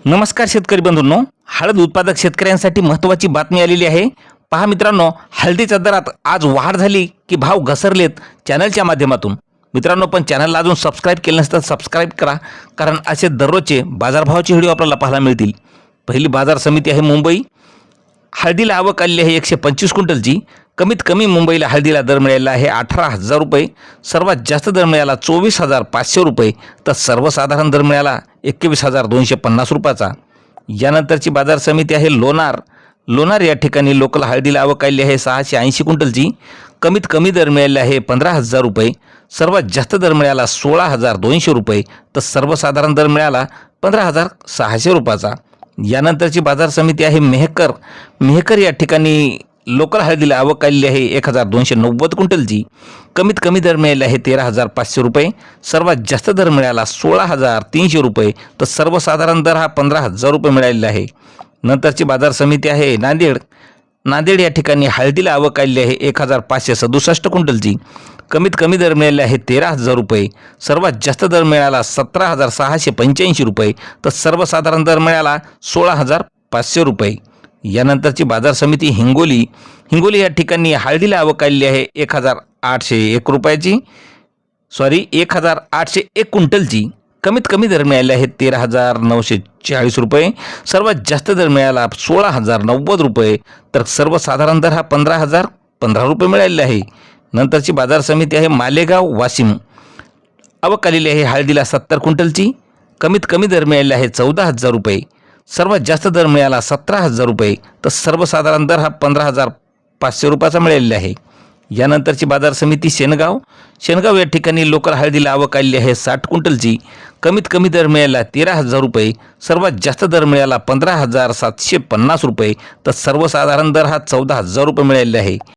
नमस्कार शेतकरी बंधूंनो, हळद उत्पादक शेतकऱ्यांसाठी महत्त्वाची बातमी आलेली आहे। पहा मित्रांनो, हळदीच्या दरात आज वाढ झाली की भाव घसरलेत चॅनलच्या माध्यमातून। मित्रांनो, पण चॅनलला अजून सबस्क्राइब केलं नसेल तर सबस्क्राइब करा, कारण असे दररोजचे बाजारभावाचे व्हिडिओ आपल्याला पाहायला मिळतील। पहिली बाजार समिती आहे मुंबई। हळदीला आवक आली आहे 125 क्विंटलची। कमीत कमी मुंबईला हळदीला दर मिळालेला आहे 18,000 रुपये। सर्वात जास्त दर मिळाला 24,500 रुपये, तर सर्वसाधारण दर मिळाला 21,250 रुपयाचा। यानंतरची बाजार समिती आहे लोणार या ठिकाणी लोकल हळदीला आवक आली आहे 680 क्विंटलची। कमीत कमी दर मिळाले आहे 15,000 रुपये। सर्वात जास्त दर मिळाला 16,200 रुपये, तर सर्वसाधारण दर मिळाला 15,600 रुपयाचा। यानंतरची बाजार समिती आहे मेहकर या ठिकाणी लोकल हळदीला आवक आलेली आहे 1,290 क्विंटलची। कमीत कमी दर मिळाले आहे 13,500 रुपये। सर्वात जास्त दर मिळाला 16,300 रुपये, तर सर्वसाधारण दर हा 15,000 रुपये मिळालेला आहे। नंतरची बाजार समिती आहे नांदेड या ठिकाणी हळदीला आवक आलेली आहे 1,567 क्विंटलची। कमीत कमी दर मिळाले आहे 13,000 रुपये। सर्वात जास्त दर मिळाला 17,685 रुपये, तर सर्वसाधारण दर मिळाला 16,500 रुपये। यानंतरची बाजार समिती हिंगोली या ठिकाणी हळदीला आवक आलेली आहे 1,801 क्विंटलची। कमीत कमी दर मिळाले आहेत 13,940 रुपये। सर्वात जास्त दर मिळाला 16,090 रुपये, तर सर्वसाधारण दर हा 15,015 रुपये मिळालेला आहे। नंतरची बाजार समिती आहे मालेगाव वाशिम। आवक आलेली आहे हळदीला 70 क्विंटलची। कमीत कमी दर मिळाले आहे 14,000 रुपये। सर्वात जास्त दर मिळाला 17,000 रुपये, तर सर्वसाधारण दर हा 15,500 रुपयाचा मिळालेला आहे। यानंतरची बाजार समिती शेनगाव या ठिकाणी लोकल हळदीला आवक आलेली आहे 60 क्विंटलची। कमीत कमी दर मिळाला 13,000 रुपये। सर्वात जास्त दर मिळाला 15,750 रुपये, तर सर्वसाधारण दर हा 14,000 रुपये मिळालेला आहे।